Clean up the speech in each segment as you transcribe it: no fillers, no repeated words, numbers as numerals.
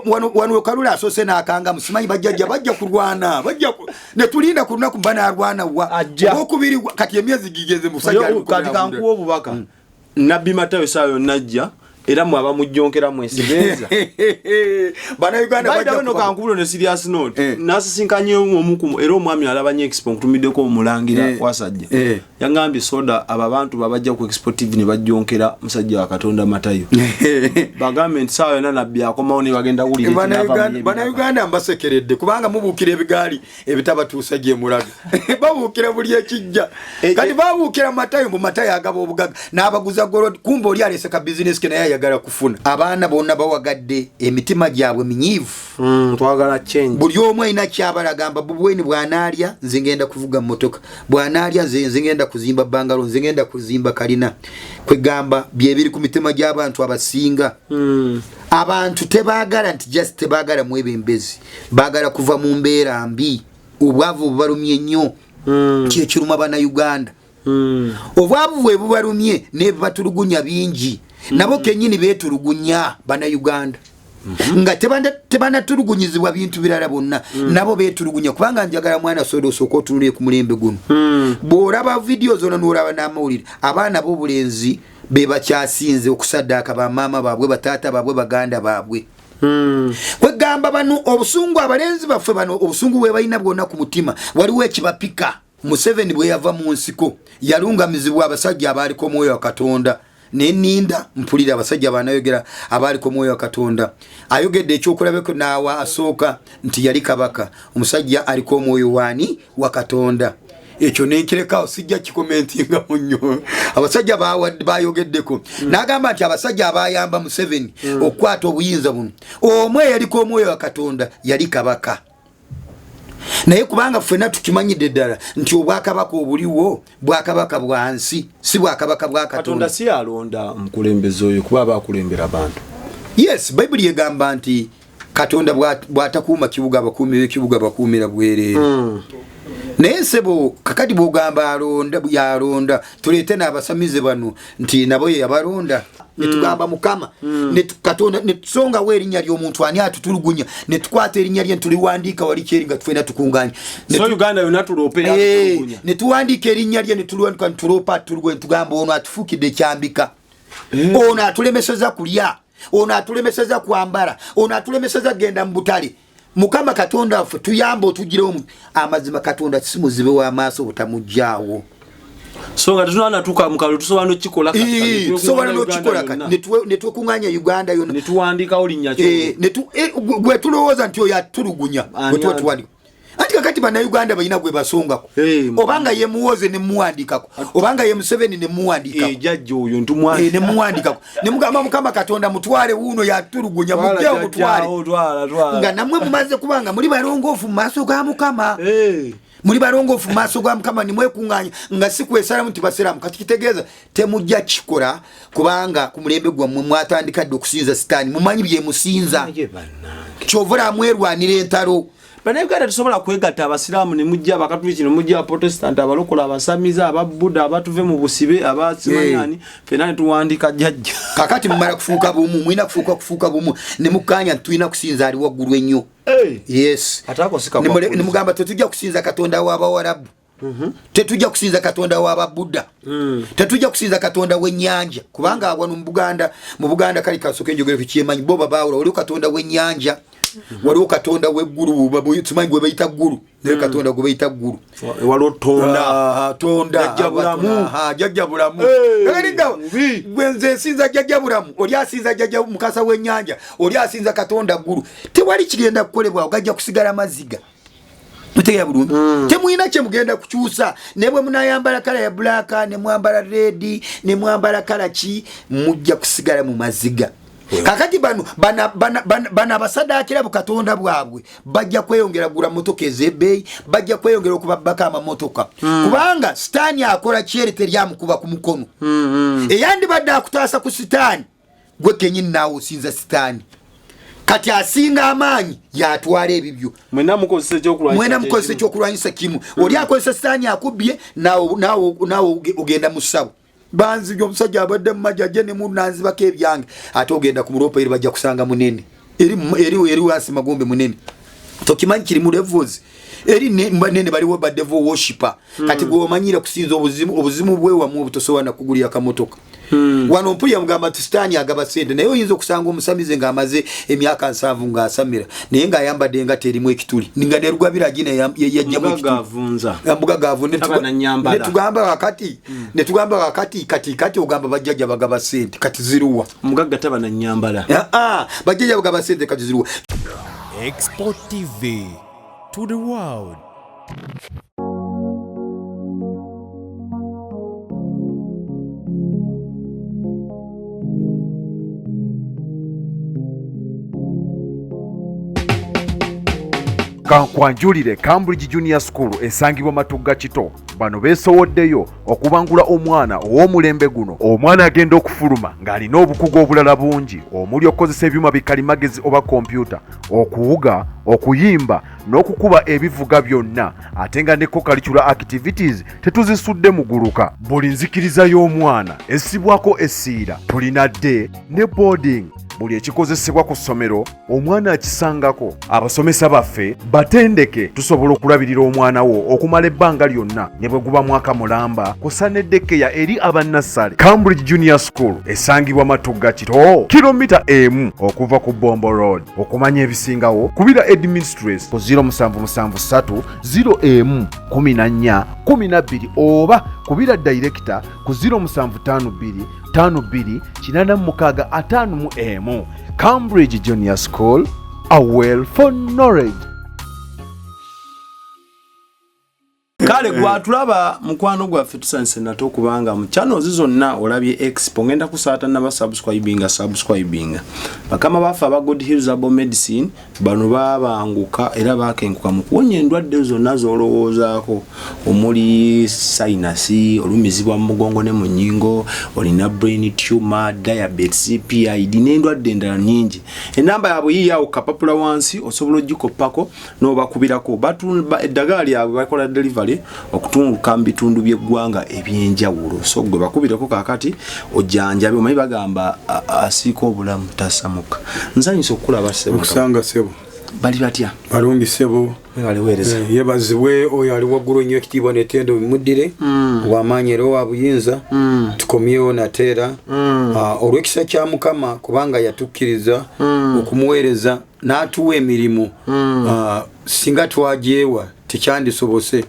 wano Kalula asose nakanga musimanyi bajja kurwana ne tulinda kuruna kumbana arwana wa okubiri kati emyezi gigeze musajja kati kankuwa obubaka Nabbi Matayo sayo najja era mwaba mujjonkera mwesibenza bana Uganda bajja no kankulo ne serious note nasisinkanye omukumu era omwami alabanye expo kutumiddeko omulangira kwasajja yangambye soda ababantu babajja ku exportive ne bajjonkera musajja wa Katonda Matayo bagambe sayo na Nabbi akomawo ne bagenda wuli bana Uganda mbasekeredde kubanga mubukira ebigali ebitabatuusa gye mulaga babukira buli ekijja kati babukira Matayo mu Matayo agaba obugaga n'abaguza goro kumba oli alese ka business kena yagala kufuna abaana bonna bawagadde emitima gyabwe minyivu twagala change buli omwe ina kyabalagamba bubweni bwanaalya nze ngenda kuvuga motoka bwanaalya nze ngenda kuzimba bangalo nze ngenda kuzimba kalina kwegamba byebiri ku mitima gy'abantu abasinga abantu tebagala nti just tebagala mwebembezi bagala kuva mu mbeera mbi obwavu bubalumye nnyo kyekiruma bana Uganda obwavu bwe bubalumye ne batulugunya bingi nabo kenyini betulugunya bana Uganda nga tebana tulugunyizibwa bintu birala bonna nabo betulugunya kubanga njagala mwana sodo soko tunule ku mulembe guno boraba video zona nuraba namawulire abaana bo bulenzi beba kyasinze okusaddaaka ba mama babwe batata babwe baganda babwe kwegamba banu obusungu abalenzi baffe bano obusungu bwe bayina bwonna ku mutima waliwo ekibapika Museveni bwe yava mu nsiko yalungamizibwa abasajja abaliko mwoyo wa Katonda neninda mpulira abasajja banayogera abaliko mwoyo wa Katonda ayogedde ekyokulabeko nawa asooka nti yali kabaka omusajja aliko mwoyo wani wa Katonda ekyo nekireka osijja kikomentinga munyo abasajja bayogeddeko nagamba nti abasajja abayamba Museveni okwata obuyinza buno omwe yaliko mwoyo wa Katonda yali kabaka naye kubanga ffena tukimanyidde ddala nti obwakabaka obuliwo bwakabaka bwansi si bwakabaka bwa Katonda si alonda mukulembeze oyo kuba bakulembera abantu yes Bible yegamba nti Katonda bwatakuuma kibuga abakuumi b'ekibuga bakuumira bwerere naye sebo kakati bwogamba alonda yalonda tuleete n'abasamize bano nti nabo yabalonda netugamba mukama Katonda netusonga werinnya ly'omuntu ani atutulugunya netukwata erinnya lye tuliwandiika wali kyeringa tufena tukunganya so Uganda yonna tulopera tutulugunya netuwandiika erinnya lye netulwandiika tulopa tulugwe tugamba ono atufukidde kyambika ono atulemeseza kulya ono atulemeseza kwambala ono atulemeseza genda mu butale Mukama Katonda afu tuyambo tugire amazima Katonda simuzibe wa maaso butamujjaawo so nga tunana tuka mukalo tusobano kikola kati tusobano no kikola kati netwekunganya Uganda yona netuwandika olinnya kyo gwe tulowooza nti oyo atulugunya gwe tuwandika anti kakati bana Uganda bayina gwe basongako obanga ye muwoze ne muwandikako obanga ye Museveni ne muwandikako jajjo oyo ntumwandi ne muwandikako ne mugamba Mukama Katonda mutwale wuno yatulugunya mujje mutwale nga namwe mumaze kubanga muri balongoofu mu maaso ga Mukama muri balongoofu mu maaso ga Mukama nimwe kunganya nga sikwesalamu tibasiramu kati kitegeeza temujja kikola kubanga ku mulembe gwammwe mwatandika dde okusinza sitaani mumanyi bye musinza kyovula mwerwanira entalo bana Uganda tusobola kwegatta abasiraamu ne mujja abakatuliki ne mujja abaprotestant abalokola abasamiza ababuda abatuve mu busibe abasimanyani fena ne tuwandika jjajja kakati mumala kufuuka bumu mwina kufuuka bumu ne mukanya tuyina kusinza ali waggulu ennyo yes atako sika ne mugamba tetujja kusinza Katonda w'Abawarabu tetujja kusinza Katonda w'Ababuda tetujja kusinza Katonda w'ennyanja kubanga wano mu Buganda kali kasoke njogero kikyemanyi bo babawula oli Katonda w'ennyanja waliwo Katonda w'eggulu tumanyi gwe bayita ggulu naye Katonda gwe bayita ggulu waliwo tonda jjajja bulamu gwe nze nsinza jjajja bulamu oli asinza jjajja mukasa w'ennyanja oli asinza Katonda ggulu tewali kigenda kukolebwa ogajja kusigala maziga mutegeera bulungi temuyina kye mugenda kukyusa ne bwe munayambala kala ya black ne mwambala red ne mwambala kala ki mujja kusigala mu maziga kakati bana basadakira Katonda bwabwe bajja kweyongera gura motoka ezebbeyi bajja kweyongera okubabaka amamotoka kubanga sitaani akola kyerete lyamukuba ku mukono eyandi badde akutaasa ku sitaani gwe kenyini naawe osinza sitaani kati asinga amaanyi yatwala ebibyo mwena mukozesa ekyokulwanyisa kimu oli akozesa sitaani akubbye naawe ogenda mu ssabo banzi omusajja abadde mu majja je ne munanzibako ebyange ate ogenda ku muropa eri bajja kusanga munene eri wasi magombe munene tokimanyi kiri mu levels eri nene baliwo ba devil worshipper kati gwo manyira kusinza obuzimu bwe wa mu butosowana kugulya kamotoka wano mpulya mugamba tistani agaba sente nayo yinzo kusanga omusamize ngamaze emyaka 7 nga asamira naye nga ayambadde nga terimu ekituli ninga nerugabira gina yajja mu gavunza ambuga gavunza netugamba wakati kati ogamba bajjaja bagaba sente kati ziruwa mugaga taba na nyambala bajjaja bagaba sente kati ziruwa. Export TV to the world. Kankwanjulire Cambridge Junior School esangibwa Matugga Kito bano beesowoddeyo okubangula omwana ow'omulembe guno. Omwana agenda okufuluma ng'alina obukugu obulala bungi omuli okukozesa ebyuma bikalimagezi oba kompyuta, okuwuga, okuyimba n'okukuba ebivuga byonna ate nga ne co-curricular activities tetuzisudde muguluka. Buli nzikiriza y'omwana essibwako essiira, tulina day ne boarding. Buli ekikozesebwa ku ssomero omwana akisangako. Abasomesa baffe batendeke tusobola okulabirira omwana wo okumala ebbanga lyonna ne bwe guba mwaka mulamba kusa neddekeya eri abannassale. Cambridge Junior School esangibwa Matugga Kito kilomita 1 okuva ku Bombo Road. Okumanya ebisingawo kubira administrator ku 0773 01 14 12 oba kubira director ku 0752 52 Cambridge Junior School, a well for knowledge. Kale gwatulaba mukwano gwaffe tusanse nato kubanga mu channels zonna olabye expo ngenda kusata na subscribinga bakama bafa aba Good Hills Herbal Medicine bano babanguka era bakenguka mu kuwonya endwadde zonna zolowoozaako omuli sinus, olumizibwa mu mugongo ne mu nnyingo, olina brain tumor, diabetes, PID n'endwadde endala nnyingi. Enamba yaabwe yiyawo kapapula wansi osobola ogikoppako n'obakubirako eddagala lyabwe bakola delivery okutunguka mu bitundu by'eggwanga ebyenjawulo. So gwe bakubireko kakati ojjanjabe omanyi bagamba asiika obulamu tasamuka. Nsanyusa okulaba sebo okusanga sebo bali batya balungi sebo walewereza yebazibwe oyo ali waggulu nnyo ekitiibwa n'ettendo bimuddire w'amaanyi era wa buyinza tukomyewo nateera olw'ekisa kya Mukama kubanga yatukkiriza okumuweereza n'atuwa emirimu singa twajeewa tekyandisobose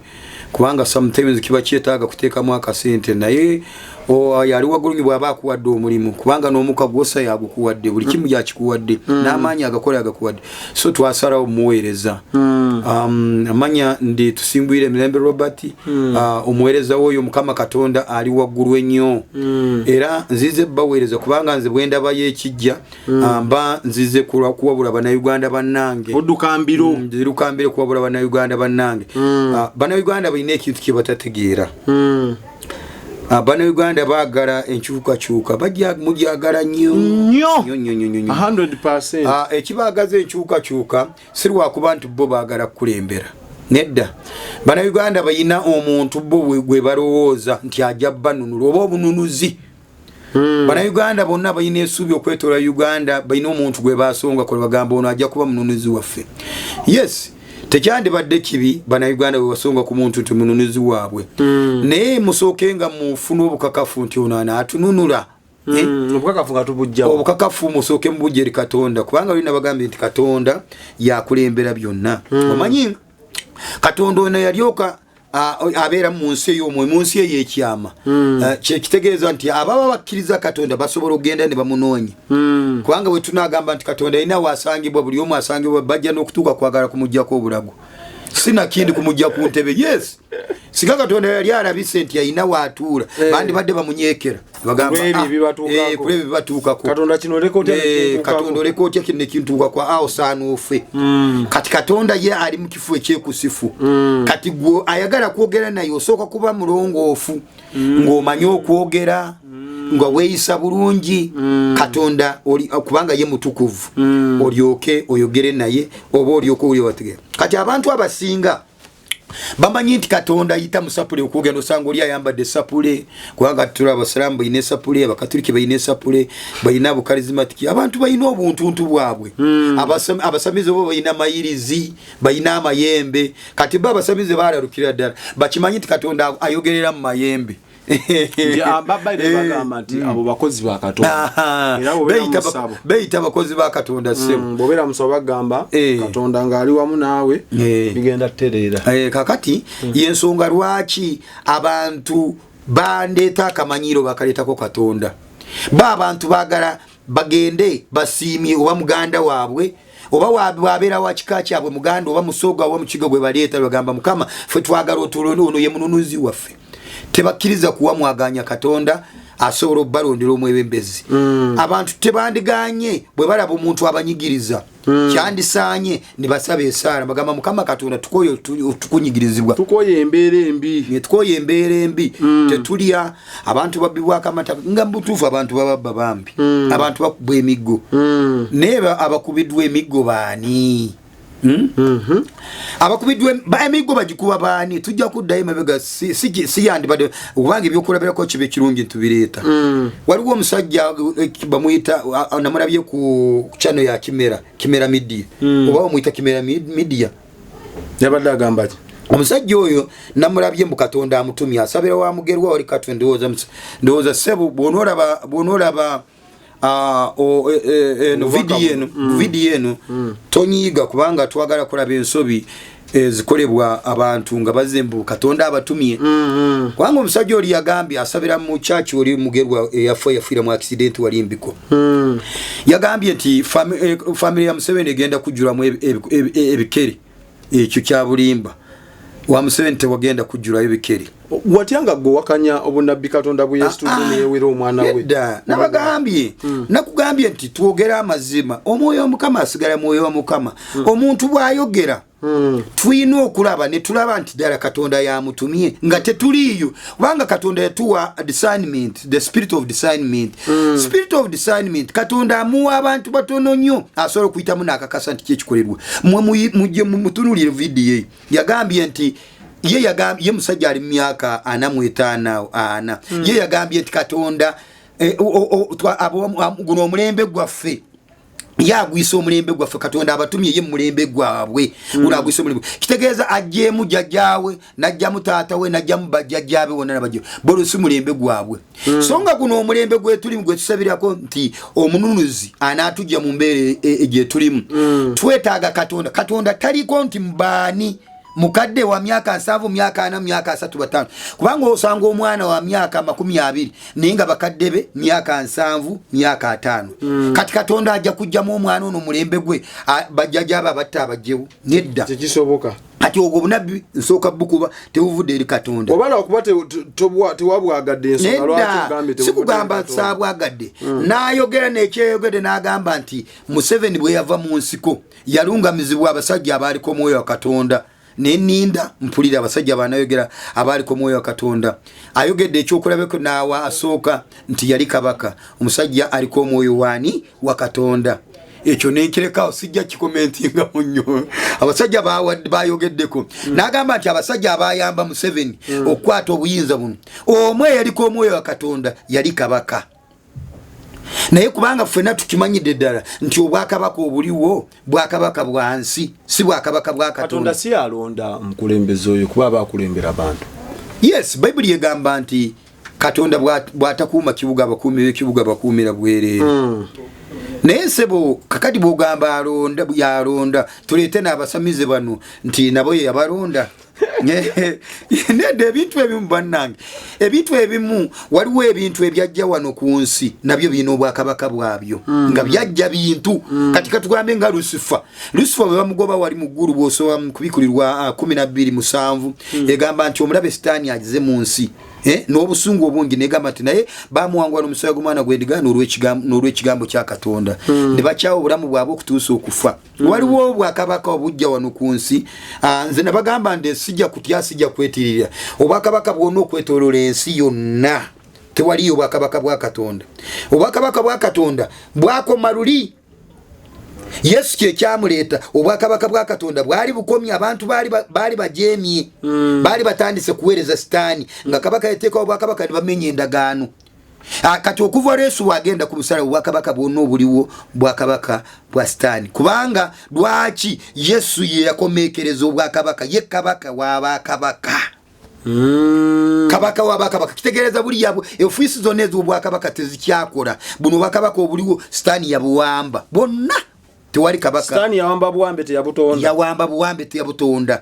kubanga sometimes kiba kyetaaga kuteekamu akasente naye yali waggulu bw'aba akuwadde omulimu kubanga n'omuka gwosa yagukuwadde buli kimu gyakikuwadde n'amaanyi agakola agakuwadde so twasalawo muweereza. Amanya ndi tusimbwire Mirembe Robert omuweereza w'oyo Mukama Katonda ali waggulu ennyo era nzize baweereza kubanga nze bwe ndaba y'ekijja mba nzize kuwabula bannayuganda bannange oddukambiro kuwabula bannayuganda bannange. Bannayuganda balina ekintu kye batategeera. Bannayuganda baagala enkyukakyuka mujagala nnyo 100%. Ekibaagaza enkyukakyuka si lwakuba nti bo baagala kukulembera nedda. Bannayuganda balina omuntu bo gwe balowooza nti ajja banunula oba obununuzi. Bannayuganda bonna balina essuubi okwetoola Uganda balina omuntu gwe basonga kwe bagamba ono ajja kuba mununuzi waffe. Yes, tekyandibadde kibi bannayuganda bwe basonga ku muntu nti mununuzi waabwe naye musookenga mufuna obukakafu nti ono anaatununula. Obukakafu nga tubujjawo obukakafu musooke mubujja eri Katonda kubanga olina bagambye nti Katonda yakulembera byonna. Omanyi Katonda ono yalyoka abeera mu nsi ey'omwe mu nsi ey'ekyama kitegeeza nti ababa bakkiriza Katonda basobola okugenda ne bamunoonya kubanga bwe tunaagamba nti Katonda alina wasangibwa buli omu asangibwa bajja n'okutuuka kwagala kumuggyako obulago sina kindi kumugya ku ntebe. Yes, singa Katonda yali alabise nti alina waatuula bandibadde bamunyeekera bagamba bibatuukako Katonda oleka otya kino nekintuukako awo saana ofe. Kati Katonda ye ali mu kifo ekyekusifu kati gwe ayagala kwogera naye osooka kuba mulongoofu ng'omanyi okwogera nga weeyisa bulungi Katonda kubanga ye mutukuvu olyoke oyogere naye oba olyoke oli wategeera. Kati abantu abasinga bamanyi nti katonda ayita musapule okugenda osanga oli ayambadde sapule kubanga tula abasiraamu balina esapule abakatuliki balina esapule balina abukarizmatiki abantu balina obuntuntu bwabwe abasamize bo balina mayirizi balina amayembe kati bo abasamize balarukira ddala bakimanyi nti katonda ayogerera mu mayembe abo bakozi ba Katonda beita bakozi ba Katonda sebo bobera musaba bagamba Katonda ngali wamu naawe bigenda terera kakati yensonga lwaki abantu bandeta akamanyiro bakaletako Katonda abantu bagala bagende basimye oba muganda waabwe oba wabera wa kika kyabwe muganda oba musoga oba mukigo gwe baleeta bagamba mukama ffe twagala otulono ono ye mununuzi waffe tebakiriza kuwa mwaganya Katonda asobora balondera omwebembezi abantu tebandiganye bwe balaba omuntu abanyigiriza kyandisanye ne basaba esaala bagamba mukama Katonda tukoyo tukunyigirizibwa tukoye embeere embi tetulya abantu babibwa akamata nga butufu abantu babba bambi abantu bakubwa emiggo neba abakubidwa emiggo baani abakubidwe emigo bagikuba baani tujja kuddayo mabega si yandi bade ubange byokulabirako kibe kirungi ntubireta waliwo omusajja bamuyita namulabye ku channel ya Kimera Media oba omuyita Kimera Media yabadde agamba omusajja oyo namulabye mu Katonda amutumya asabira wa mugerwa wali Katonda ndowooza sebo bw'onoolaba video eno tonyiga kubanga twagala kulaba ensobi zikolebwa abantu nga bazembu Katonda abatumye kubanga omusajja oli yagambye asabira mu church oli mugerwa yafiira mu accident wali mbiko yagambye nti family ya Museveni egenda kujjulamu ebikere ekyo kya bulimba wa Museveni tewagenda kujjula ebikere watyanga go wakanya obunabbi Katonda bwe yestude yewera omwana we nabagambye nakugambye nti twogera amazima omwoyo omukama asigala mwoyo omukama omuntu bwayogera twino okulaba ne tulaba nti ddala Katonda yamutumye nga tetuliyo kubanga Katonda yatuwa discernment the spirit of discernment Katonda amuwa abantu batono nnyo asobola okuyitamu n'akakasa nti kyekikolerwa mujje mutunulire video yagambye nti ye musajja ali myaka 45 ye yagambye nti Katonda guno omulembe gwaffe yagwisa omulembe gwaffe Katonda abatumye ye mulembe gwabwe ulagwisa omulembe kitegeeza ajjemu jjajjawe najja mutaata we najja mubajjajjabe wonna nabajjo bolusi mulembe gwabwe songa guno omulembe gwe tulimu gwe tusabirako nti omununuzi anaatujja mu mbeere gye tulimu twetaaga Katonda taliko nti mbaani mukadde wa myaka 7 myaka 4 myaka 3 kubanga osanga omwana wa myaka 20 ninga bakadde be myaka 7 myaka 5 kati Katonda ajja kujjamu omwana ono mulembe gwe bajjaja abatta abajjewo nedda tekisoboka ati ogwo bunabbi nsooka bukuba tebuvudde eri Katonda obala okuba tewabwagadde ensonga lwaki ugambe sikugamba saabwagadde n'ayogera n'ekyeyogedde n'agamba nti Museveni bwe yava mu nsiko yalungamizibwa abasajja abaaliko omwoyo wa Katonda neninda mpulira abasajja banayogera abaliko mwoyo wa Katonda ayogedde ekyokulabeko naawa asooka nti yali kabaka omusajja aliko omwoyo wani wa Katonda ekyo nekireka osijja kikomentinga munyo abasajja bayogeddeko nagamba nti abasajja abayamba Museveni okwata obuyinza buno omwe yaliko omwoyo wa Katonda yali kabaka naye kubanga ffena tukimanyidde ddala nti obwakabaka obuliwo bwakabaka bwansi si bwakabaka bwa Katonda si alonda mukulembeze oyo kuba bakulembera abantu yes Bible yegamba nti Katonda bwatakuuma kibuga abakuumi b'ekibuga bakuumira bwereere naye sebo kakati bwogamba alonda yalonda tuleete n'abasamize bano nti nabo ye yabalonda nede ebintu ebimu bannange ebintu ebimu waliwo ebintu ebyajja wano ku nsi nabyo birina obwakabaka bwabyo nga byajja bintu kati katugambe nga Lucifer bwe bamugoba wali mu ggulu bw'osobola mu kubikulirwa 12:7 egamba nti omulabe sitaani agize mu nsi n'obusungu obungi negamba nti naye bamuwangula n'omusaayi gw'omwana gw'endiga n'olw'ekigambo kya Katonda ne bakyawa obulamu bwabwe okutuusa okufa waliwo obwakabaka obujja wano ku nsi nze nabagamba nti sijja kutya sijja kwetirira obwakabaka bwonna okwetooloola ensi yonna tewaliyo obwakabaka bwa Katonda obwakabaka bwa Katonda bwakoma luli Yesu kye kyamuleta obwakabaka bwa Katonda bwali bukomye abantu bali bajemye bali batandise kuweereza Sitaani nga kabaka yateeka obwakabaka bamenye endagaano kati okuva Yesu wagenda ku musala obwakabaka bwonna obuliwo bwakabaka bwa Sitaani kubanga lwaki Yesu ye yakomekereza obwakabaka ye kabaka w'abakabaka kabaka w'abakabaka kitegereza buli yabo ofiisi zonna ez'obwakabaka tezikyakola buno obwakabaka obuliwo Sitaani yabuwamba bonna tewali kabaka Sitaani yawamba buwambe teyabutonda yawamba buwambe teyabutonda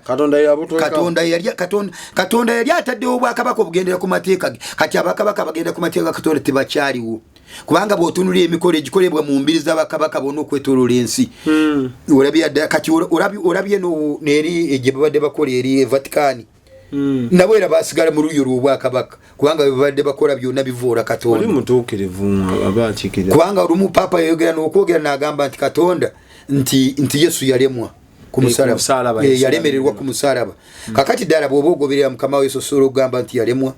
Katonda yali ataddewo obwakabaka obugendera ku mateeka ge kati abakabaka bagenda ku mateeka Katonda tebakyaliwo kubanga bw'otunula emikolo egikolebwa mu mbiri z'abakabaka bonna okwetooloola ensi olabye ddala kati olabye n'eri gye babadde bakola eri Vatican nabo era basigala mu luyo lw'obwakabaka kubanga babadde bakola byonna bivoola Katonda oli mutuukirivu abaakikira kubanga olumu Papa yayogera n'okwogera n'agamba nti Katonda nti Yesu yalemwa ku musalaba yalemererwa ku musalaba kakati ddala bw'oba ogoberera Mukama wa Yesu osobola okugamba nti yalemwa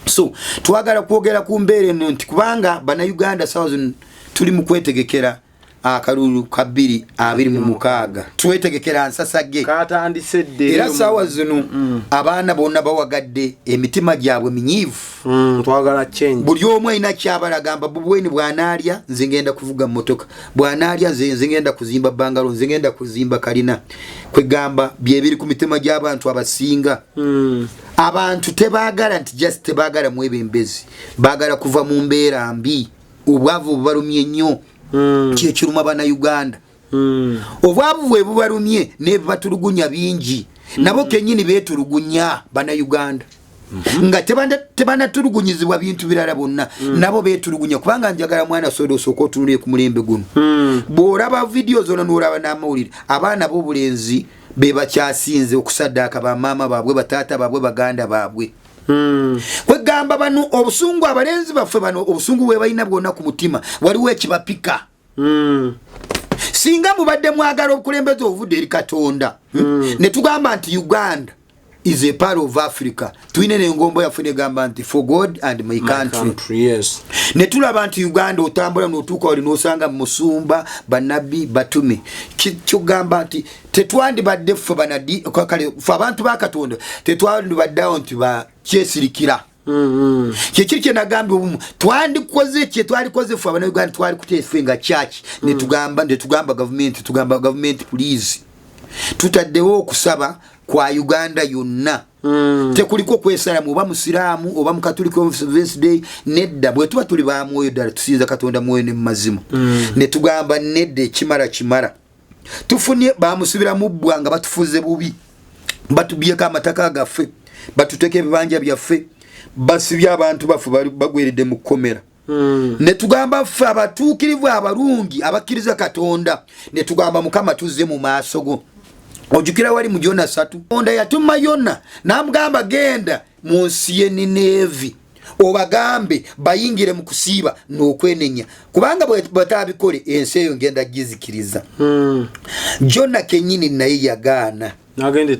so twagala kwogera ku mbeera eno nti kubanga Bannayuganda sawa zino tuli mu kwetegekera akalulu ka 2026 twetegekera nsasage katandise dde era sawa zino abaana bonna bawagadde emitima gyabwe minyivu twagala change buli omu alina kyabalagamba bubweni bwanaalya nze ngenda kuvuga mmotoka bwanaalya nze ngenda kuzimba bangalo nze ngenda kuzimba kalina kwegamba byebiri ku mitima gy'abantu abasinga abantu tebaagala nti just tebaagala mwebembezi baagala kuva mu mbeera mbi obwavu bubalumye nnyo kyekiruma Bannayuganda obwavu bwe bubalumye ne batulugunya bingi nabo kenyini betulugunya Bannayuganda nga tebanatulugunyizibwa bintu birala bonna nabo betulugunya kubanga njagala mwana sodo soko tunule ku mulembe guno bw'olaba video zona n'olaba n'amawulire abaana b'obulenzi be bakyasinze okusaddaaka bamaama baabwe bataata baabwe baganda baabwe kwegamba bano obusungu abalenzi baffe bano obusungu bwe balina bwonna ku mutima waliwo ekibapika singa mubadde mwagala obukulembeze obuvudde eri Katonda ne tugamba nti Uganda is a part of Africa tuyine n'engombo yaffe negamba nti for God and my country yes ne tulaba nti Uganda otambula n'otuuka wali n'osanga musumba bannabbi batume kyogamba nti tetwandibadde ffe banadi kale ffe abantu ba Katonda tetwandibaddeawo nti bakyesirikira kyekiri kye nagambye obumu twandikoze kye twalikoze ffe Abannayuganda twali kuteefe nga church ne tugamba government please tutaddewo okusaba kwa Uganda yonna tekuliko kwesala muba musiraamu oba mukatolika of Seventh Day nedda bwe tuba tuli ba mwoyo ddala tusinza Katonda mwoyo ne mazima ne tugamba nedda ekimala tufunye bamusibira mu bbwanga batufuze bubi batubyeko amataka gaffe batuteka ebibanja byaffe basibye abantu baffe bagweredde mu kkomera ne tugamba ffe abatuukirivu abalungi abakkiriza Katonda ne tugamba Mukama tuzze mu maaso go ojukira wali mu Jona 3 onda yatuma Yona namugamba genda mu nsi ye Ninevi obagambe bayingire mu kusiiba n'okwenenya kubanga batabikole ensi eyo ngenda gizikiriza Jona kenyini naye yagaana nagende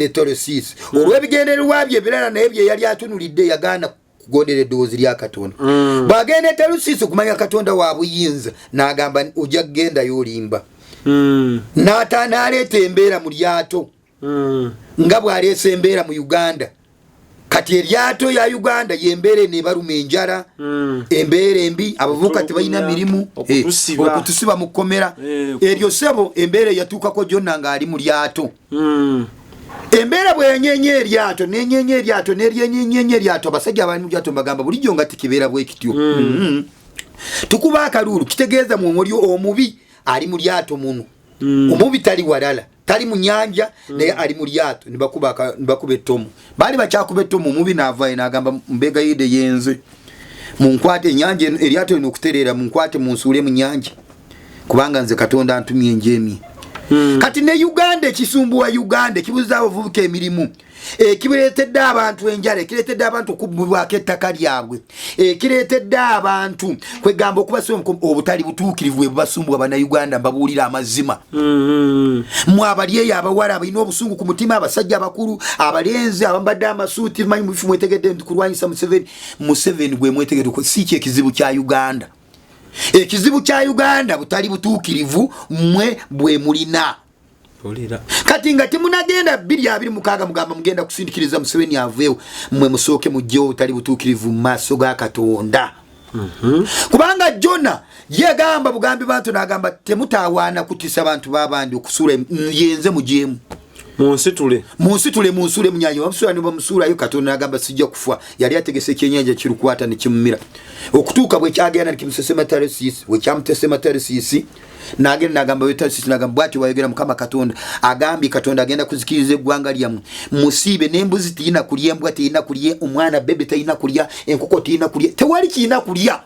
Talusisi olw'ebigendererwa bye birala naye bye yali atunulidde yagaana kugondera eddoboozi lya Katonda bw'agenda e Talusisi okumanya Katonda wa buyinza n'agamba ojja kugenda y'olimba n'aleeta embeera mu lyato nga bw'aleesa embeera mu Uganda kati eryato ya Uganda yembeera nebaluma enjala embeera embi abavubuka tebalina mirimu okutusiba mu kkomera eryo sebo embeera yatuukako Jona ng'ali mu lyato embeera bwenyenye eryato neryenyenye eryato abasajja abali mu lyato mbagamba bulijjo nga tekibeera bwe kityo tukuba akalulu kitegeeza mu omulyo omubi ali mu lyato muno omubi tali walala tali mu nyanja naye ali mu lyato nibakuba ettomu baali bakyakuba ettomu omubi n'avaayo n'agamba mbega yide yenze munkwate enyanja eryato lino okutereera munkwate munsuule mu nyanja kubanga nze Katonda antumye enjemye kati ne Uganda ekisumbuwa Uganda ekibuza abavubuka emirimu kibireetedde abantu enjala ekireetedde abantu okubbulwako ettaka lyabwe ekireetedde abantu kwegamba okubasoma obutali butuukirivu bwe bubasumbwa Bannayuganda mbabuulira amazima mwe abalyeyo abawala abalina obusungu ku mutima abasajja abakulu abalenzi abambadde amasuuti manyi mubifu mwetegedde nti kulwanyisa Museveni gwe mwetegedde si kyekizibu kya Uganda ekizibu kya Uganda butali butuukirivu mmwe bwe mulina kati nga temunagenda 2026 mugamba mugenda kusindikiriza Museveni aveewo mmwe musooke mujjewo butali butuukirivu mu maaso ga Katonda. Kubanga Jona yegamba bugambi bantu nagamba temutawaana kutisa abantu babandi okusula yenze mujemu munsitule munyanyi wamusula niba musula yo Katonda nagamba sijja kufa yali ategese kyenyeja kirukwata ne kimumira okutuuka bwe kyagenda nikimusesema taresisi we kyamutesema taresisi nagenda nagamba wetaresisi nagamba bwati wayogera Mukama Katonda agambi Katonda agenda kuzikiriza eggwanga lyamu musibe n'embuzi tiina kulya embwa tiina kulya omwana bebe tiina kulya enkoko tiina kulya tewali kiina kulya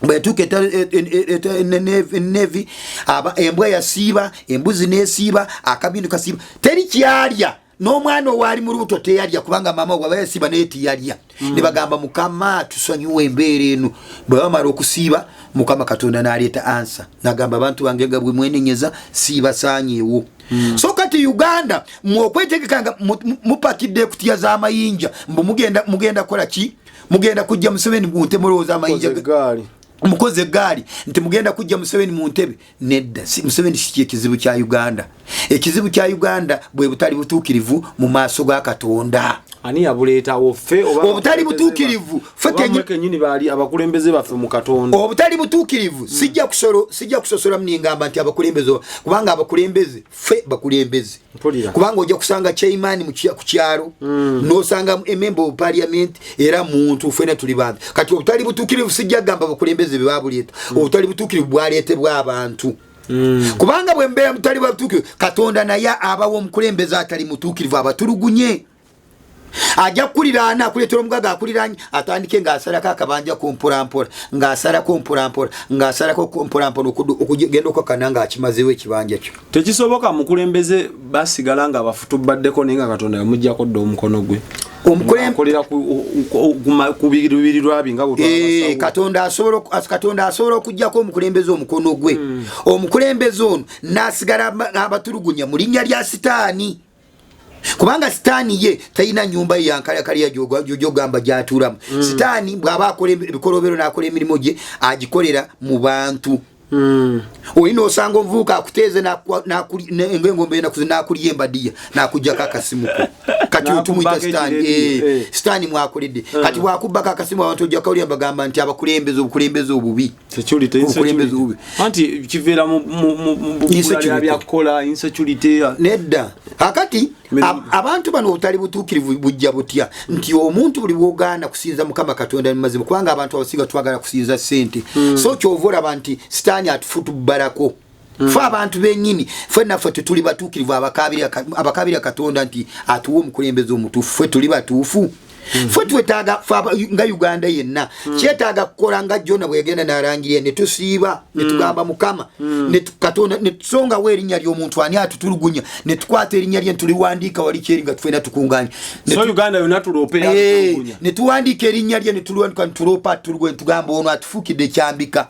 bwetuke nevi aba embwa yasiba embuzi nesiba akabindu kasiba teri kyalya n'omwana owali mu lubuto teyalya kubanga mama waba yasiba neti yalya ne bagamba Mukama tusanyuwe embeera eno bwe bamala okusiba Mukama Katonda n'aleeta ansa nagamba abantu bange nga bwe mwenenyeza siba sanyeewo. So kati Uganda mwokwetegekanga mupakidde kutya za mayinja mbu mugenda kola ki mugenda kujja Museveni mu ntebe mulowooza amayinja mukoze egaali nti mugenda kujja Museveni mu ntebe nedda si Museveni si ekizibu kya Uganda. Ekizibu kya Uganda bwe butali butuukirivu mu maaso ga Katonda. Ani yabuleeta offe oba obutali butuukirivu fekenyini bali abakulembeze baffe mu Katonda obutali butuukirivu sijja kusosola mningamba nti abakulembeze kubanga abakulembeze fe bakulembeze kubanga ojja kusanga chairman mu kyalo n'osanga member of parliament era muntu fena tuli bantu kati obutali butuukirivu sijja gamba abakulembeze be babuleeta obutali butuukirivu bwaleetebwa abantu. Kubanga bwe mbeera mutali butuukirivu Katonda naye abawo omukulembeze atali mutuukirivu abatulugunye ajja kulirana kuletera omugaga akuliranye atandike ng'asalako akabanja komporampora ng'asalako komporampora okugenda okukana ng'akimazeewo ekibanja kyo. Tekisoboka mukulembeze basigala nga bafutubaddeko naye nga Katonda yamuggyako dda omukono gwe omukulembera ku birubirirwa binga bwe Katonda asobola okuggyako omukulembeze omukono gwe omukulembeze ono n'asigala abatulugunya mu linnya lya Sitaani kubanga Sitaani ye tayina nyumba yankalakaliya gyogamba gyatuulamu. Sitaani bw'aba akola ebikolobero n'akola emirimu gye agikolera mu bantu. Olina osanga omuvubuka akuteeze ng'engombe n'akulya embadiya n'akuggyako akasimuko kati otumuyita Sitaani Sitaani mwakoledde kati bwakubbako akasimu abantu ojja kawulira bagamba nti obukulembeze obubi anti kiveera mu byakukola insecurity nedda akati abantu bano obutali butuukirivu bujja butya nti omuntu buli bw'ogaana kusinza Mukama Katonda mu mazima kubanga abantu abasinga twagala kusinza ssente so kyova olaba nti Sitaani atufutubbalako fe abantu bennyini fe naffe tetuli batuukirivu abakabira Katonda nti atuwa omukulembeze omutuufu fe tuli batuufu fe twetaaga nga Uganda yenna kyetaaga kukola nga Jona bwegenda n'alangirira ne tusiiba ne tugamba Mukama Katonda ne tusongawo erinnya ly'omuntu ani atutulugunya ne tukwata erinnya lye tuliwandiika wali kyeri nga tufena tukunganya so Uganda yonna tuloopera ne tuwandiika erinnya lye ne tuliwandiika ne tuloopa atutulugunya ne tugamba ono atufuukidde kyambika.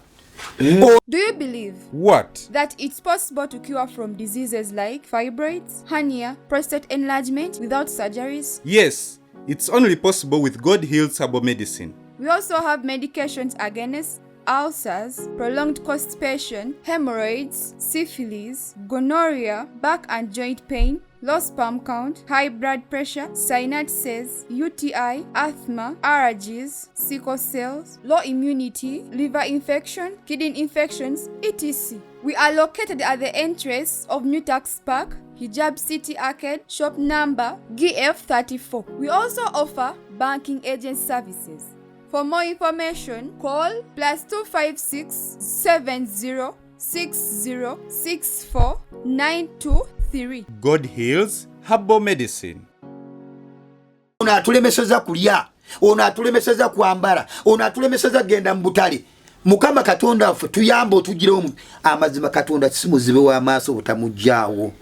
Do you believe What? that it's possible to cure from diseases like fibroids, hernia, prostate enlargement without surgeries? Yes, it's only possible with God Heals Herbal Medicine. We also have medications against ulcers, prolonged constipation, hemorrhoids, syphilis, gonorrhea, back and joint pain, low sperm count, high blood pressure, sinuses, UTI, asthma, allergies, sickle cells, low immunity, liver infection, kidney infections, etc. We are located at the entrance of New Tax Park, Hijab City Arcade, shop number GF34. We also offer banking agent services. For more information, call +256 70 60 64 923. God Heals Herbal Medicine. Ono atulemeseza kulya, ono atulemeseza kwambala, ono atulemeseza genda mu butale. Mukama Katonda waffe tuyambe otugirewo amazima Katonda simuzibe w'amaaso butamujjaawo.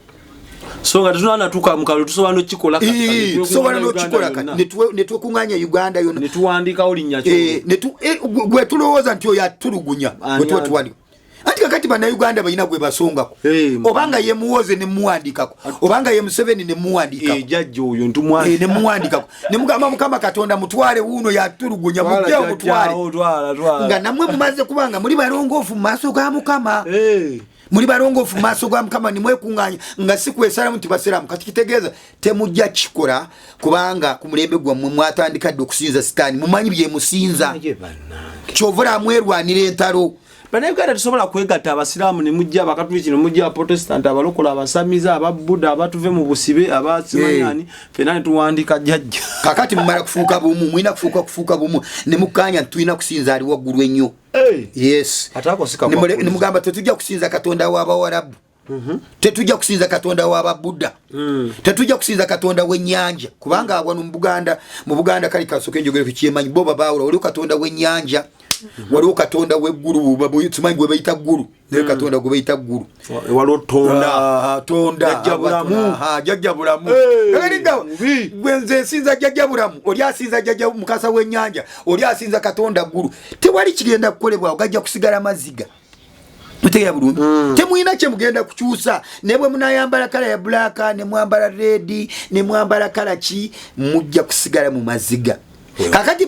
So nga tunana tuka mukalo tusobanura kikola kati tusobanura kikola kati ne tukunganya Uganda yonna ne tuwandika olinnya kyo gwe tulowooza nti oyo atulugunya gwe tuwandika ati kakati bana Uganda bayina gwe basongako obanga ye muwoze ne muwandikako obanga ye Museveni ne muwandikako jajjo oyo ntumwali ne muwandikako ne mukama Katonda mutwale wuno yatulugunya mujja mutwale nga namwe mumaze kubanga muri balongoofu maso ga mukama muri balongoofu maso ga mukama ni mwekunganya nga sikwesala muti basiramu kati kitegeeza temujja kikola kubanga ku mulembe gwa mwatandika okusinza sitani mumanyi bye musinza kyovula mwerwanire entalo bana Uganda tusobola kwegatta abasiraamu ne mujja bakatuliki ne mujja protestant abalokola abasamiza ababuda abatuve mu busibe abasimanyani fenane tuwandika jajja kakati mumala kufuuka bumu mwina kufuuka bumu ne mukanya tuina kusinza ali waggulu ennyo yes atako sika ne mugamba tetujja kusinza Katonda w'Abawarabu tetujja kusinza Katonda w'Ababuda tetujja kusinza Katonda w'ennyanja kubanga wano mu Buganda kali kasoke njogero kyemanyi bo babawula oli Katonda w'ennyanja waliwo Katonda w'eggulu tumanyi gwe bayita ggulu naye Katonda gwe bayita ggulu waliwo tonda jajja bulamu gwe nze nsinza jajja bulamu oli asinza jajja mukasa w'ennyanja oli asinza Katonda ggulu tewali kigenda kukolebwa ogajja kusigala maziga mutegeera bulungi temuyina kye mugenda kukyusa ne bwe munayambala kala ya black ne mwambala red ne mwambala kala ki mujja kusigala mu maziga kakati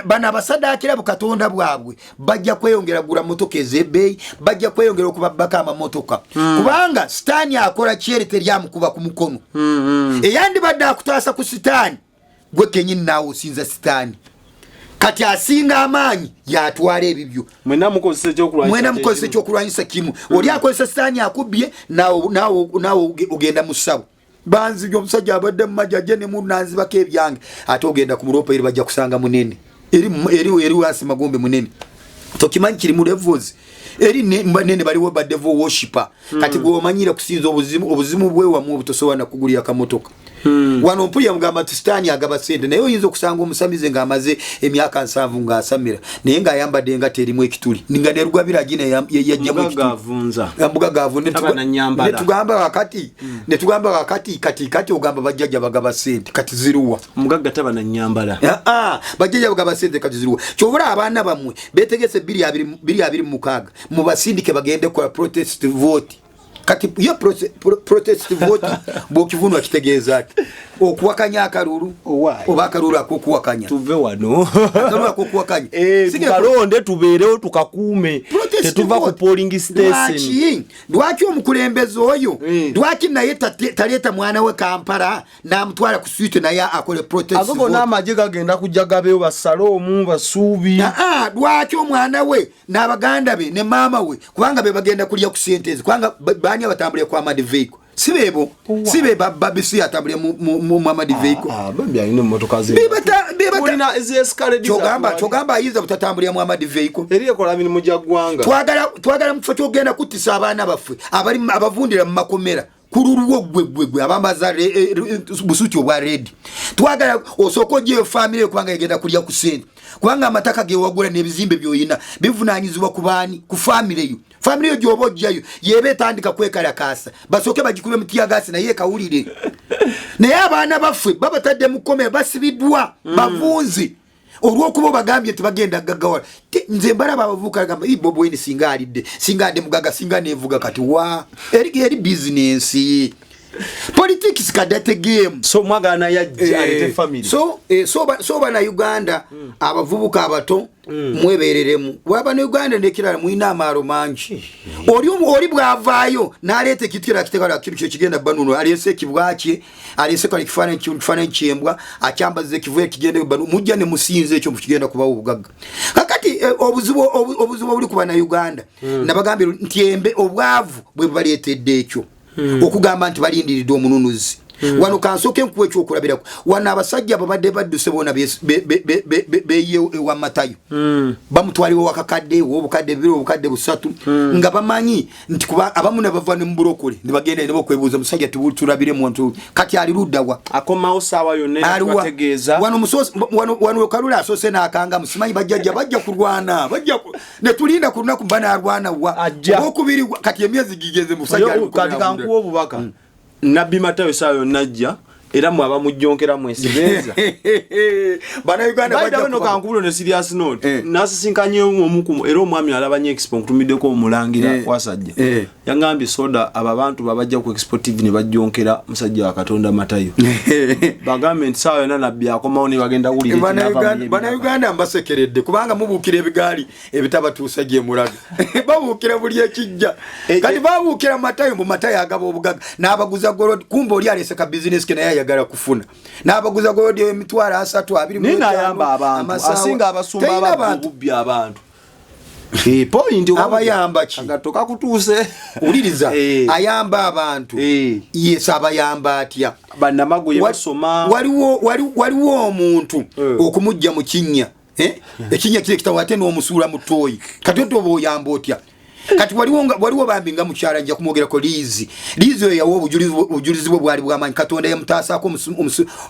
bana basadakira bukatonda bwabwe bajja kweyongera gura motoka ezebbeyi bajja kweyongera okubabaka amamotoka kubanga sitaani akola kyerete lyamukuba ku mukono eyandi badde akutaasa ku sitaani gwe kenyini naawe osinza sitaani kati asinga amaanyi yatwala ebibyo mwena mukozesa ekyokulwanyisa kimu oli akozesa sitaani akubye naawe ogenda mu ssabo banzi omusajja abadde mu majja ne munanzibako ebyange ate ogenda ku muropa eri bajja kusanga munene eri wansi magombe munene tokimanyi kiri mu levels eri nene baliwo ba devil worshipper kati gwe omanyira kusinza obuzimu bwewamu obutosobola kugulira kamotoka wano mpulira mugamba sitaani agaba sente naye oyinza okusanga omusamize ng'amaze emyaka 7 ng'asamira naye ng'ayambadde engata erimu ekituli nga ne Rugabira gina yajjamu mbuga gavunza ne tugamba wakati kati ogamba bajjajja bagaba sente kati ziruwa omugagga taba na nyambala bajjajja bagaba sente kati ziruwa kyobula abaana bamwe betegese 226 mu basindike bagende kwa protest vote kati yo protest vote bokivunwa kitegeeza ati okuwakanya akalulu oba akalulu akokuwakanya tuve wano akalulu akokuwakanya tukalonde tubeerewo tukakuume tetuva ku polling station lwaki omukulembeze oyo lwaki naye taleeta mwana we Kampala n'amutwala ku suite naye akole protest vote agogo n'amagye gagenda kujja gabeewo basaloomu basuubi lwaki omwana we n'abaganda be ne maama we kubanga be bagenda kulya ku sente ezi kubanga bani abatambulira ku Amadi Vehicle sibe babisi atambulira mu Amadi Vehicle bambi alina emmotoka ze mulina ezi-escalade kyogamba ayinza butatambulira mu Amadi Vehicle eri ekola mirimu gya ggwanga twagala mu kifo kyogenda kuttisa abaana baffe abavundira mu makomera kululuwo gwe abambaza busuti obwa red twagala osooka ogyeyo family kubanga egenda kulya ku sente kubanga amataka ge wagula n'ebizimbe byoyina bivunanyizibwa ku baani ku family yo gyoba ojjayo yeba etandika kwekalakasa basooke bagikube mutiyagasi naye kawulire naye abaana baffe babatadde mu kkomera basibiddwa bavunzi olw'okuba bagambye tebagenda gaggawala nze mbalaba abavubuka gamba Bobi Wine singa alidde singa adde mugaga singa nevuga kati wa eri bizinensi politics kadate game so mwagana yajja alete family so bana Uganda abavubuka abato mwebereremu wabana Uganda ndekirala muina amaro manji oli bwavaayo nalete kitira kitekala kiru kyo kigenda banuno aliyese kibwaki aliyese kwa kifananyi kyembwa akyambaze kivuye kigenda banu mujja ne musinze ekyo mukigenda kubawo bugaga kakati obuzibu buli kubana Uganda nabagambira ntiembe obwavu bwe baletedde ekyo okugamba nti balindiridde omununuzi wano kansoke nkuwe ekyokulabirako wano abasajja babadde badduse boona beye ewa Matayo bamutwaliwo wakakadde obukadde 2 obukadde 3 nga bamanyi nti kuba abamu ne bava ne mbulokole ne bagenda ne bakwebuuza musajja tulabire muntu kati ali luddawa akomawo sawa yonna twategeeza wano Kalula asose n'akanga musimanyi bajjajja bajja kulwana ne tulinda ku lunaku bana alwana wa okubiri kati emyezi gigeze musajja kati kankuwa obubaka Nabbi Matayo sayo najja era mwaba mujjonkera mwesibenza bana Uganda bajja no kankubulo ne serious note nasisinkanye omukumu era omwami alabanye expo kutumiddeko omulangira Wasajja yangambye soda ababantu babajja ku exportive ne bajjonkera musajja wa Katonda Matayo bagambe nti sawa yona nabbi akomawo ne bagenda wulira bana Uganda mbasekeredde kubanga mubukira ebigaali ebitabatuusa gye mulaga babukira buli ekijja kati babukira Matayo mu Matayo agaba obugaga n'abaguza gorod kumbe oli alese ka business ke naye yagala kufuna n'abaguza gorod emitwalo 320 nina ayamba abantu asinga abasumba abantu kubya abantu point abayamba ki agatoka kutuuse uliriza ayamba abantu yes abayamba atya bannamago yebasoma waliwo omuntu okumujja mu kinnya ekinnya kile kitawate n'omusuula mu toyi kati otobo oyamba otya kati waliwo bambinga mukyala nja kumwogera ko lizi oyo yawo obujulizi bwe bwali bw'amaanyi Katonda yamutaasako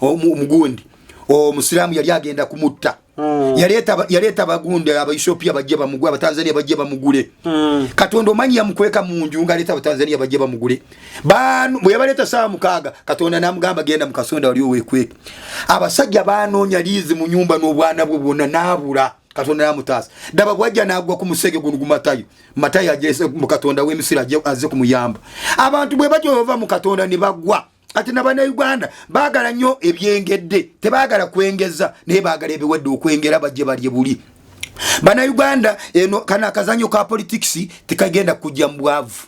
omugundi omusiraamu yali agenda kumutta yaleta bagunde abaethiopia bajje bamugule abatanzania bajje bamugule Katonda omanyi yamukweka munju ngaleta abatanzania bajje bamugule bwe yabaleta saa mukaaga Katonda namugamba genda mukasonda waliwo wekweka abasajja banoonya lizi mu nyumba n'obwana bwe bwonna naabula Katonda yamutaasa daba bwajja nagwa ku musege guno Matayo ajese mu Katonda w'Emisiri aze kumuyamba abantu bwe bajova mu Katonda ne bagwa ati nabana Uganda bagala nnyo ebyengedde tebagala kwengeza naye bagala ebiwedde okwengera bajje balye buli bana Uganda eno kana kazanyo ka politics tikagenda kujja mbwavu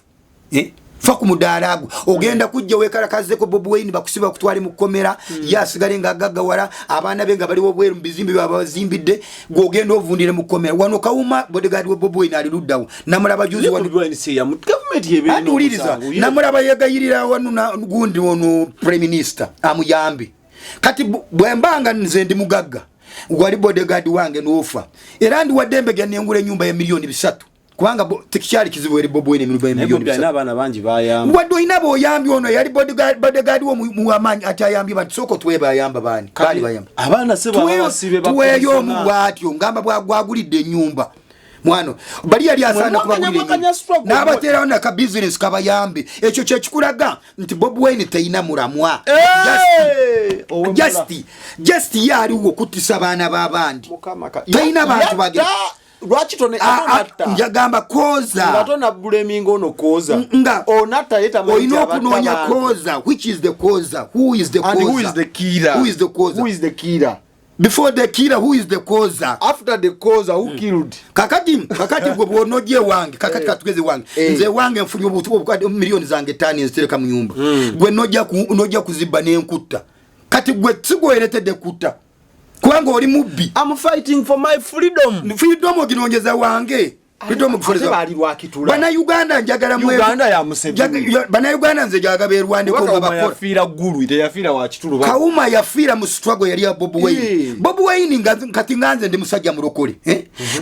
fa ku mudaalago ogenda kujja wekalakaze ko Bobi Wine bakusiba kutwali mu komera yasigale nga gaggawala abaana benga bali obweru mbizimbi babazimbidde gogenda ovundire mu komera wano kawuma bodyguard we Bobi Wine ali luddawo namulaba juzi wano government yebeno uliriza namulaba yegayirira wano na gundi wono prime minister amuyambi kati bwembanga nze ndi mugagga wali bodyguard wange nofa era ndi wadembe gya nengule nyumba ya milioni 3 kubanga tikikyali kizibu eri Bobi Wine milioni 3 n'abaana bangi bayamba waddo inabo oyambi ono yali bodyguard wo mu amanyi ati ayambi bantu soko tweba ayamba bani kali bayamba abaana sebo abasibe tuweyo omubwatyo ngamba bwagulidde ennyumba mwano bali yali asana kubagulidde n'abaterawo na ka business kabayambi ekyo kyekikulaga nti Bobi Wine teyina mulamwa just yaliwo kutisa baana b'abandi teyina bantu bagenda lwaki tone atonata njagamba koza ngatona blaming ono koza nga onata yeta mu ino kunonya koza which is the koza who is the koza and who is the killer who is the killer before the killer who is the koza after the koza who killed kakati gwe bonoje wange kakati katugeze wange nze wange mfunye obutubo bwa milioni zange 5 nzitereka mu nyumba gwe nojja kuziba n'enkutta kati gwe tsigoyeretedde kutta kubanga oli mubbi I'm fighting for my freedom oginongeza wange freedom kufoleza bali lwakitula bana Uganda njagala mwe Uganda ya Museveni bana Uganda nze jagabe erwande ko bakora yafira gulu ite yafira wakitulu kauma yafira mu struggle yali ya Bobi Wine Bobi Wine kati nganze ndi musajja mulokole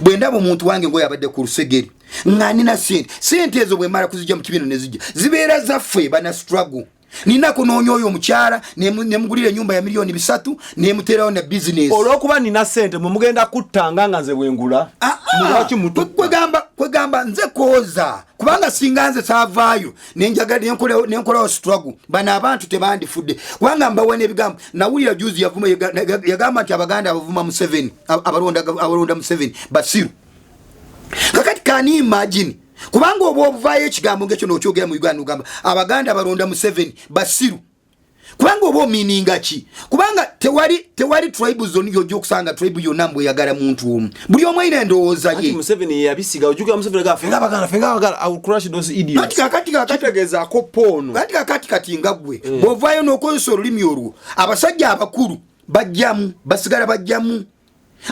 bwe ndabo muntu wange ngo yabadde ku rusegeri ngani na sente ezo bwe mara kuzijja mu kibino nezijja zibeera zaffe bana struggle nina kunoonya oyo omukyala nemugulira nyumba ya milioni 3 nemuterawo na business olwokuba nina sente mugenda kuttanga nga nze bwengula mulwaki mutu kwegamba nze koza kubanga singa nze saavaayo nenkola struggle bana abantu tebandifudde kubanga mbawe n'ebigambo nawulira juzi yagamba nti abaganda abavuma Museveni abalonda Museveni basiru kakati kani imagine kubanga obuvayo ekigambo ngekyo n'okyogera mu Uganda ugamba abaganda balonda Museveni basiru kubanga obo meaninga ki kubanga tewali tribe zone yo jokusanga tribe yo nambo yagala muntu omu buli omwe ine ndowooza ye Museveni yabisiga ojuga Museveni ga fenga bagala I will crush those idiots kati kitegeza ko pono kati ngagwe bovayo n'okozesa olulimi olwo abasajja abakulu bajjamu basigala bajjamu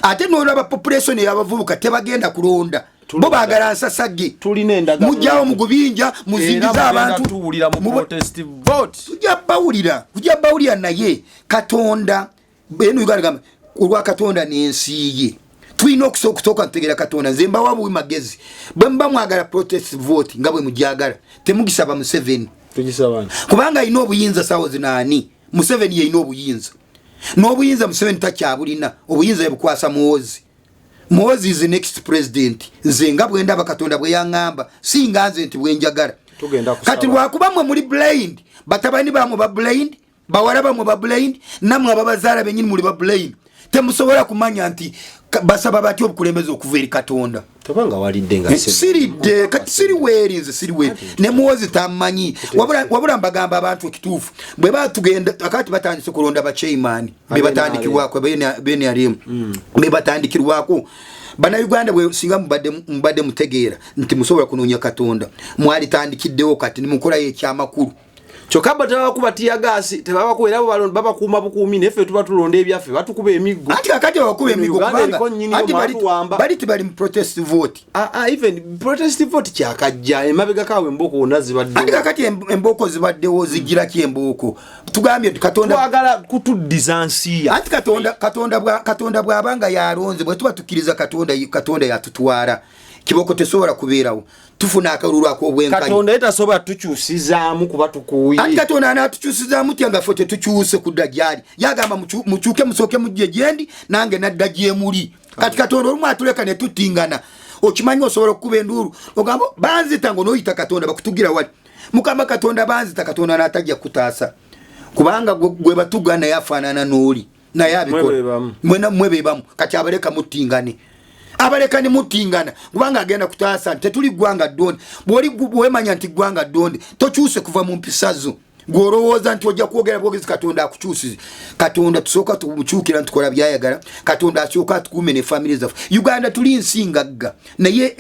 ate n'olaba population y'abavubuka tebagenda kulonda bo bagala nsasage tulina endaga mujjawo mugubinja muzingiza abantu tuwulira mu protest vote kujja bawulira naye Katonda beno Uganda olwa Katonda n'ensiye tulina okusoka ntegera Katonda nze mbawa bwe magezi bwe mba mwagala protest vote nga bwe mujagala temugisaba Museveni tugisabana kubanga ino obuyinza sawo zinani Museveni ye ino obuyinza n'obuyinza Museveni takyabulina obuyinza yabukwasa Muhoozi is the next president nzenga bwenda Katonda bwe yangamba singa nze nti bwenjagala kati lwakuba mwe muri blind batabani bamwe ba blind bawala bamwe ba blind namwe ababazaala benyini muli ba blind temusobola kumanya nti basaba batyo obukulembeze okuva eri Katonda tobanga walidde nga siri werinze ne muwozi tamanyi wabula mbagamba abantu ekituufu bwe batugenda akati batandise kulonda ba chairman be batandikirwako bene alimu be batandikirwako bana Uganda bwe singa mbadde mutegeera nti musobola kunoonya Katonda mwali tandikiddewo kati nimukola ekyamakulu chokaba tabakuba tiya gasi tebabakuera balonda babakuma bukuumi nefe tuba tulonda ebyaffe batukuba emiggo anti akati bakuba emiggo kubanga bali mu protest vote even protest vote kyakajja emabega kawe emboko onazi badde anti akati emboko zibaddewo zigira ki emboko tugambye Katonda twagala kutudizansiya anti Katonda bwabanga yalonze bwe tuba tukiriza Katonda yatutwala kiboko tesobola kubeerawo tufuna akalulu ak'obwenkanya Katonda etasobola tukyusizaamu kuba tukuuye ati Katonda anatukyusizaamu tyanga ffe tetukyuse kudda gyali yagamba mukyuke musooke mujje gyendi nange nadda gyemuli kati Katonda olumu atuleka ne tutingana okimanyi osobola okukuba enduulu ogamba banzita ng'onoyita Katonda bakutugira wali mukama Katonda banzita Katonda n'atajja kutaasa kubanga gwe batugana naye afaanana n'oli naye abikola mwe bebamu kati abaleka mutingane abaleka ne mutingana kubanga agenda kutaasa tetuli gwanga ddonde bwemanya nti gwanga ddonde tokyuse kuva mu mpisazo gwolowooza nti ojja kwogera bwogezi Katonda akukyusize Katonda tusooka tumukyukira ntukola byayagala Katonda asooka tukuume ne family zaffe Uganda tuli nsingagga naye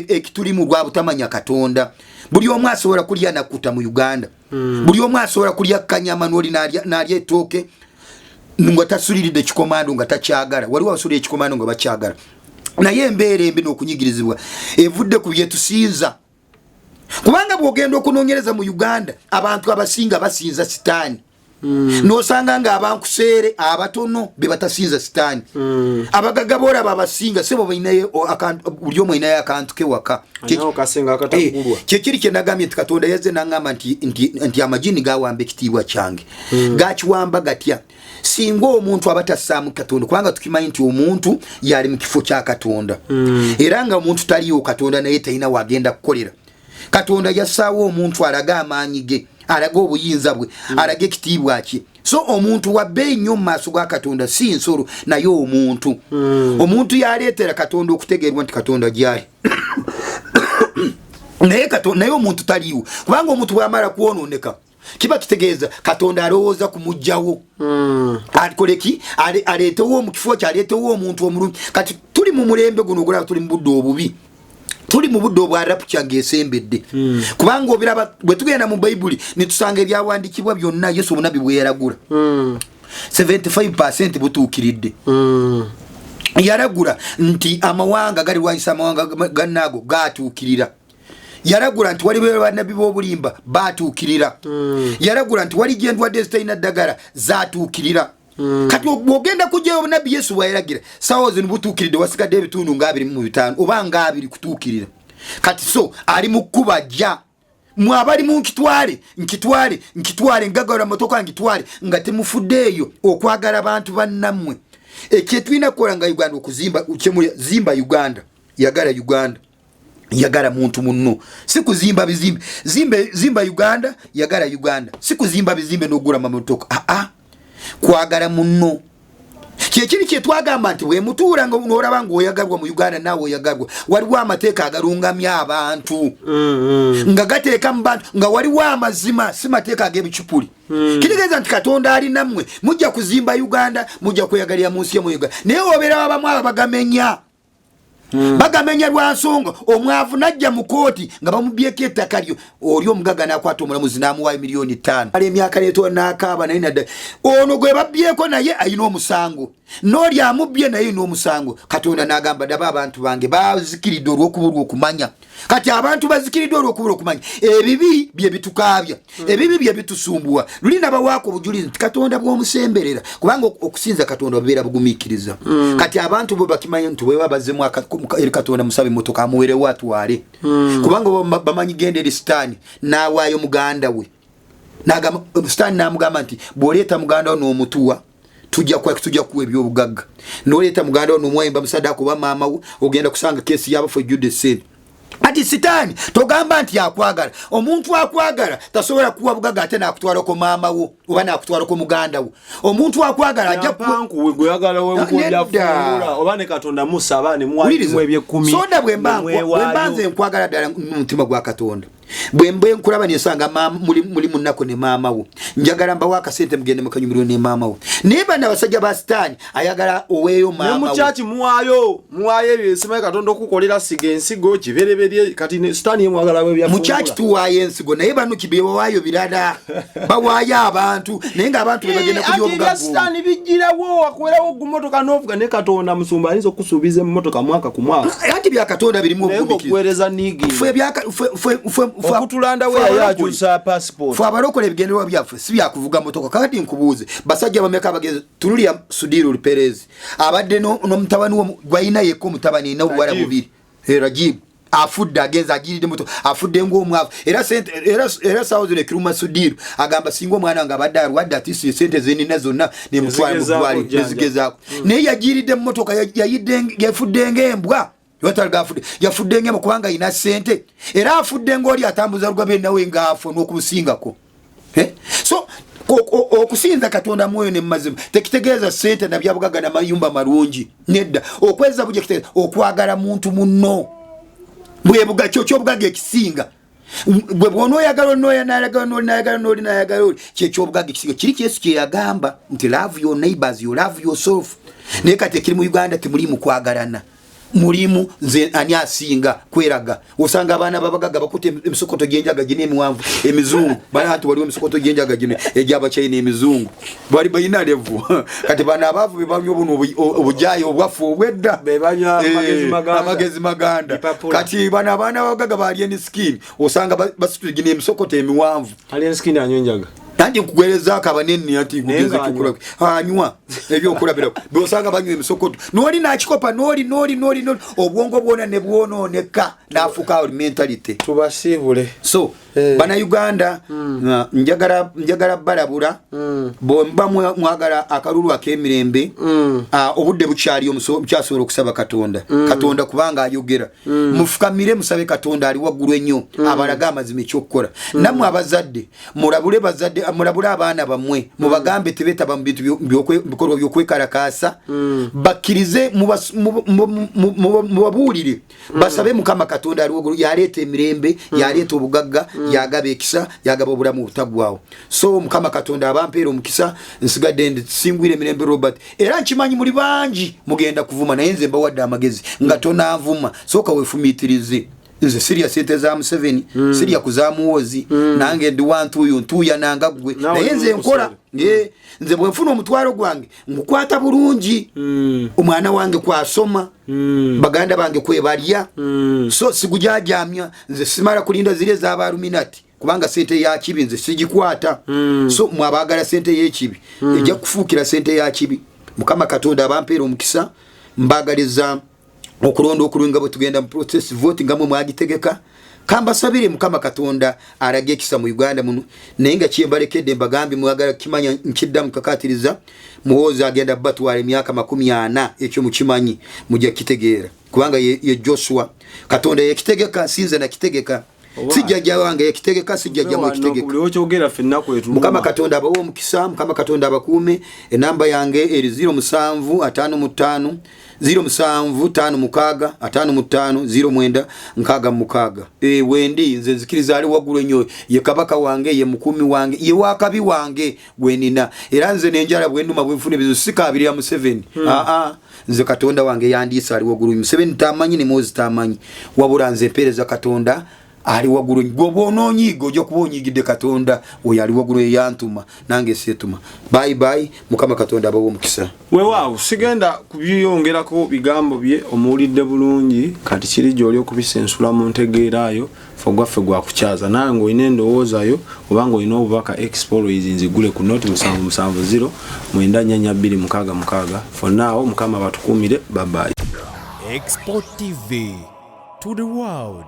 ekitulimu lwa butamanya Katonda buli omu asobola kulya nakuta mu Uganda buli omu asobola kulya kanyama n'oli n'alya ettooke nga tasuliridde ekikomando nga takyagala waliwo abasulira ekikomando nga bakyagala naye embeera embi n'okunyigirizibwa evudde ku byetusinza kubanga bw'ogenda okunoonyereza mu Uganda abantu abasinga basinza sitaani n'osanga nga abankuseere abatono be batasinza sitaani abagaga boolaba abasinga sebo balinayo buli omu alinayo akantu ke waka kyekiri kye nagambye nti Katonda yazze n'aŋŋamba nti amagini gawamba ekitiibwa kyange gakiwamba gatya singa omuntu abatassaamu Katonda kubanga tukimanyi nti omuntu yali mu kifo kya Katonda era nga omuntu taliyo Katonda naye talina wagenda kukolera Katonda yassaawo omuntu alaga amaanyi ge alaga obuyinza bwe alaga ekitiibwa kye so omuntu wabbeeyi nnyo mu maaso ga Katonda si nsolo naye omuntu yaleetera Katonda okutegeerwa nti Katonda gyali naye omuntu taliiwo kubanga omuntu bw'amala kwonooneka kiba kitegeeza Katonda alowooza kumugjawo alikoleki aleetewo mu kifo kye aleetewo omuntu omulungi kati tuli mu mulembe guno ogulaba tuli mu budde obubi tuli mu budde obwa rapture ng'esembedde kubanga obiraba bwe tugenda mu Bayibuli ne tusanga ebyawandiikibwa byonna Yesu obunabi bwe yaragula 75% butuukiridde yaragula nti amawanga gali wansi amawanga gannaago gaatuukirira yaragula nti wali bannabbi b'obulimba baatuukirira yaragula nti wali gyendwadde zitalina ddagala zaatuukirira kati ogenda kujjayo obunabbi Yesu bwayaragira sawo zino butuukiridde wasigadde ebitundu nga 25 oba nga 2 kutuukirira kati so ali mu kkuba jja mwabali mu nkitwale ngagala motoka ngitwale nga temufuddeeyo okwagala abantu bannammwe ekyetulina kukola nga Uganda okuzimba zimba Uganda yagala muntu munno si kuzimba bizimbe zimba Uganda yagala Uganda si kuzimba bizimbe n'ogula mamotoka kwagala munno kyekiri kyetwagamba nti bwe mutuula nga n'olaba ng'oyagalwa mu Uganda naawe oyagalwa waliwo amateeka agalungamya abantu nga gateeka mu bantu nga waliwo amazima si mateeka ag'ebicupuli kitegeeza nti Katonda ali nammwe mujja kuzimba Uganda mujja kweyagalira mu nsi ye mu Uganda naye obeera abamu abagamenya bagamenya lwa nsonga omwavu najja mu kooti nga bamubyeko ettaka lyo oli omugaga n'akwata omulamuzi n'amuwaayo $5,000,000 ali emyaka leetwa n'akaaba naye nadda ono gwe babyeko naye ayina omusango n'oli amubbye naye ayina omusango Katonda n'agamba daba abantu bange bazikiridde olw'okubulwa okumanya kati abantu bazikiridde olw'okubulwa okumanya ebibi bye bitukaabya ebibi bye bitusumbuwa luli nabawaako obujulizi nti Katonda bw'omusemberera kubanga okusinza Katonda bubeera bugumiikiriza kati abantu bo bakimanya nti bwe babazemu eri Katonda musabe motoka amuwerewo atwale kubanga bamanyi genda eri sitaani n'awaayo muganda we sitaani n'amugamba nti bw'oleeta muganda wo n'omutuwa tujja kuwa ebyobugagga n'oleeta muganda wo n'omuwayimba musaddaaka oba maama wo ogenda kusanga keesi y'abafu ejjudde ssente ati sitani togamba nti akwagala omuntu akwagala tasobola kuwa bugaga ate nakutwala ko mama wo oba nakutwala ko muganda wo omuntu akwagala ajja panku we yagala we nkolya fula oba ne Katonda musaba ne mwalimwe bye 10 soda bwembanze nkwagala dala mutima gwa Katonda bwembe nkulaba nesanga mama muli munako ne mama wo njagala mba wakasente mugende mukanyumiro ne mama wo niba na basajja ba sitani ayagala oweyo mama wo ne muchachi muwaye byesima Katonda okukolera sigensigo kiberebere kati ne sitani yemwagala we bya muchachi tuwaye ensigo naye banu kibewo wayo birada bawaya abantu nenga abantu bagenda kuyobuga sitani bijirawo akwerawo gumotoka novuga ne Katonda musumba alizo kusubiza motoka mwaka ku mwaka ati bya Katonda birimu obugumikizo kuwereza nigi fwe bya okutulanda we yajusa passport fwe abalokole ebigenderwa byaffe si bya kuvuga motoka kakati nkubuuze basajja bameka bageze tunulia Sudiru Perez abadde no mutabani wo gwayina yeko mutabani na bwara bubiri Rajib afudde agenza agiride moto afudde ngo omwavu era sawuzire kiruma Sudiru agamba singo omwana nga badde arwadde ati sente zenina zonna ne mutwala mugwali nezigezako ne yagiride motoka yafudde ngembwa yafudde ngembwa kubanga ina sente era afudde ngoli atambuza rugabe nawe ngafo n'okusingako so okusinza Katonda mwoyo ne mazima tekitegeeza sente na byabugaga na mayumba marungi nedda okweza buje kitegeeza okwagala muntu munno bwebuga kyo bugaga ekisinga bwe bono yagalo nayagalo kyo bugaga ekisinga kiri Yesu kye yagamba nti love your neighbors you love yourself ne kati kiri mu Uganda temuli mu kwagalana mulimu nze ani asinga kweraga osanga abana babagaga bakute emisokoto genjaga gine emwanvu emizungu bana hati waliwo emisokoto genjaga gine ejaba chaine emizungu bali bayina levu kati bana abavu bebanyo buno obujayo obwafu obwedda bebanya amagezi maganda kati bana babagaga bali en skin osanga basitu gine emisokoto emiwanvu ali en skin anyonjaga Nandi kugereza akabaneni ati kugeze kukura hanywa ebyo okulabira bosanga banywe emisokoto noli nakikopa noli obwongo bwona ne bwononeka nafuka mentality tubasibule so bana Uganda njagala balabula bomba mwagala akalulu akemirembe obudde bukyali omukyasoro okusaba Katonda Katonda kubanga ayogera mufukamire musabe Katonda ali waggulu ennyo abalaga amazima ekyokkola namwe abazadde mulabule bazadde mulabula abaana bamwe mubagambe tebetaba mu bintu bikolwa byokwekalakasa bakkirize mubabulire basabe Mukama Katonda ali waggulu yaleeta emirembe yaleeta obugagga yagaba ekisa yagaba obulamu butagwawo so Mukama Katonda abampeera omukisa nsigadde ndisingwire Mirembe Robert era nkimanyi muri bangi mugenda kuvuma naye nze mbawadde amagezi nga tonavuma soka wefumitirize nze Syria sente za Museveni Syria kuzamuwozi nange ndi wantu uyu ntuya nangagwe naye nze nkola nze bwenfuna omutwalo gwange ngukwata bulungi omwana wange kwasoma baganda bange kwebalya so sigujajamya nze simala kulinda zile za Abaluminati kubanga sente ya kibi nze sigikwata so mwabagala sente y'ekibi ejja kufuukira sente ya kibi Mukama Katonda abampeera omukisa mbagaliza okulonda okulunga bwe tugenda mu process vote ngamwe mwagitegeka kamba sabire Mukama Katonda arage ekisa mu Uganda muno nenga kyembalekedde mbagambi mwagala kimanya nkidda mukakatiriza muwoza agenda batwala emyaka 40 ekyo mukimanyi mujja kitegeera kubanga ye Joshua Katonda yekitegeka sinze na kitegeka sijjajja wange yekitegeka sijjajja mu kitegeka buliwokyogera fenna kwetu Mukama Katonda abawo omukisa Mukama Katonda abakuume enamba yange eri 0755 0755 wendi nze nzikiriza ali waggulu ennyo ye kabaka wange ye mukumi wange ye wakabi wange gwenina era nze nenjala bwenduma bwenfuna ebizo sikabirira Museveni nze Katonda wange yandiisa ali waggulu Museveni tamanyi ne Mozi tamanyi wabula nze mpeereza Katonda ali waggulu gwoboononyiga ojja kuba onyigidde Katonda oyo ali waggulu eyantuma nange seetuma bye Mukama Katonda abawo omukisa weewaawo sigenda kubyongerako bigambo bye omuwulidde bulungi kati kiri gy'oli okubisensula mu ntegeeraayo fogwaffe gwakukyaza nange olina endowoozaayo obanga olina obubaka explorers nzigule ku noti 770 9426 for now Mukama batukuumire bye bye. Export TV to the world.